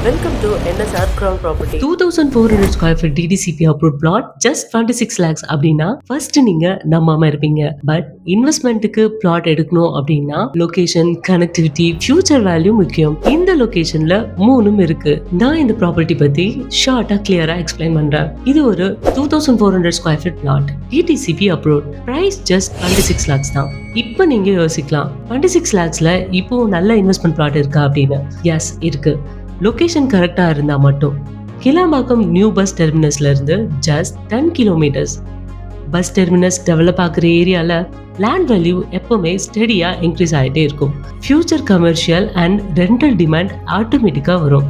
Welcome to NSR Crown Property. 2400 square feet DDCP approved plot just 26 lakhs அப்படின்னா first நீங்க நம்பாம இருப்பீங்க. But இன்வெஸ்ட்மெண்ட்டுக்கு plot எடுக்கணும் அப்படின்னா லொகேஷன், கனெக்டிவிட்டி, ஃபியூச்சர் வேல்யூ முக்கியம். இந்த லொகேஷன்ல மூணும் இருக்கு. நான் இந்த ப்ராப்பர்ட்டி பத்தி ஷார்ட்டா கிளியரா எக்ஸ்பிளைன் பண்றேன். இது ஒரு 2400 square feet flat, DDCP approved. Price just 26 lakhs தான். இப்போ நீங்க யோசிக்கலாம் 26 lakhsல இப்போ நல்ல இன்வெஸ்ட்மெண்ட் பிளாட் இருக்கா அப்படின்னு. எஸ் இருக்கு. லொகேஷன் கரெக்டா இருந்தா மட்டும். கிளாம்பாக்கம் நியூ பஸ் டெர்மினஸ்ல இருந்து just 10 kilometres. Bus terminus develop ஆகுற ஏரியால லேண்ட் வேல்யூ எப்பவுமே ஸ்டெடியா இன்க்ரீஸ் ஆகிட்டே இருக்கும். Future commercial and rental demand ஆட்டோமேட்டிக்கா வரும்.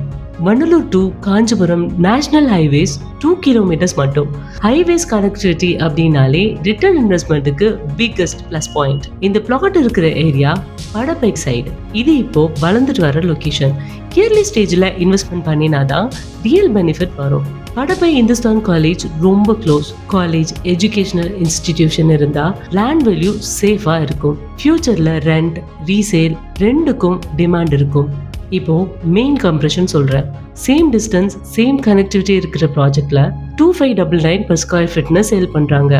Vandalur to Kanchipuram national highways 2 kilometres மட்டும். ஹைவேஸ் கனெக்டிவிட்டி அப்படின்னாலே ரிட்டர்ன் இன்வெஸ்ட்மெண்ட்டுக்கு பிக்கஸ்ட் பிளஸ் பாயிண்ட். இந்த பிளாட் இருக்கிற ஏரியா படப்பைக் சைடு. இது இப்போ வளர்ந்துட்டு வர லொகேஷன். இயர்லி ஸ்டேஜ்ல இன்வெஸ்ட்மெண்ட் பண்ணினாதான் ரியல் பெனிஃபிட் வரும். படப்பை இந்துஸ்தான் காலேஜ் ரொம்ப க்ளோஸ். காலேஜ், எஜுகேஷனல் இன்ஸ்டிடியூஷன் இருந்தா லேண்ட் வேல்யூ சேஃபா இருக்கும். ஃபியூச்சர்ல ரெண்ட், ரீசேல் ரெண்டுக்கும் டிமாண்ட் இருக்கும். இப்போ மெயின் கம்ப்ரெஷன் சொல்றேன். சேம் டிஸ்டன்ஸ், சேம் கனெக்டிவிட்டி இருக்கிற ப்ராஜெக்ட்ல 2599 per ஸ்கொயர் ஃபீட்னு சேல் பண்றாங்க.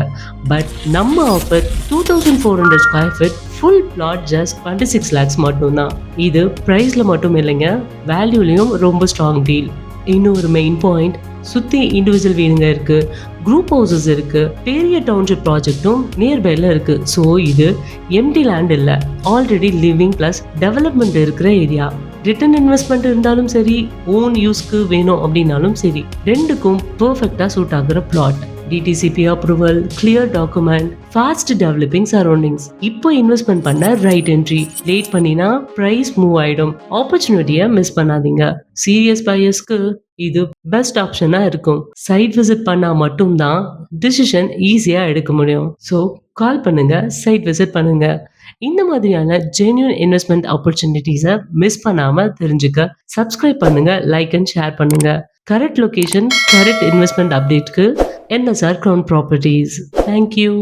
பட் நம்ம offer 2400 square feet full flat just 26 lakhs மட்டும்தான். இது பிரைஸ்ல மட்டும் இல்லைங்க, வேல்யூலையும் ரொம்ப ஸ்ட்ராங் டீல். இன்னொரு மெயின் பாயிண்ட், சுத்தி இண்டிவிஜுவல் வீடுங்க இருக்கு, குரூப் ஹவுசஸ் இருக்கு, பெரிய டவுன்ஷிப் ப்ராஜெக்டும் நியர்பைல இருக்கு. ஸோ இது எம்டி லேண்ட் இல்லை, ஆல்ரெடி லிவிங் பிளஸ் டெவலப்மெண்ட் இருக்கிற ஏரியா. ரிட்டர்ன் இன்வெஸ்ட்மெண்ட் இருந்தாலும் சரி, ஓன் யூஸ்க்கு வேணும் அப்படின்னாலும் சரி, ரெண்டுக்கும் பெர்ஃபெக்டா சூட் ஆகுற plot. DTCP approval, clear document, fast developing surroundings. இப்போ இன்வெஸ்ட்மெண்ட் பண்ண ரைட் என்ட்ரி. லேட் பண்ணினா பிரைஸ் மூவ் ஆயிடும். ஆப்பர்ச்சுனிட்டியை மிஸ் பண்ணாதீங்க. சீரியஸ் பையர்ஸ்க்கு இது பெஸ்ட் ஆப்ஷனா இருக்கும். சைட் விசிட் பண்ணா மட்டும்தான் டிசிஷன் ஈஸியா எடுக்க முடியும். ஸோ கால் பண்ணுங்க, சைட் விசிட் பண்ணுங்க. இந்த மாதிரியான ஜென்யூன் இன்வெஸ்ட்மெண்ட் ஆப்பர்ச்சுனிட்டிஸை மிஸ் பண்ணாம தெரிஞ்சுக்க சப்ஸ்கிரைப் பண்ணுங்க, லைக் அண்ட் ஷேர் பண்ணுங்க. கரெக்ட் லொகேஷன், கரெக்ட் இன்வெஸ்ட்மெண்ட் அப்டேட்க்கு NSR Crown Properties. Thank you.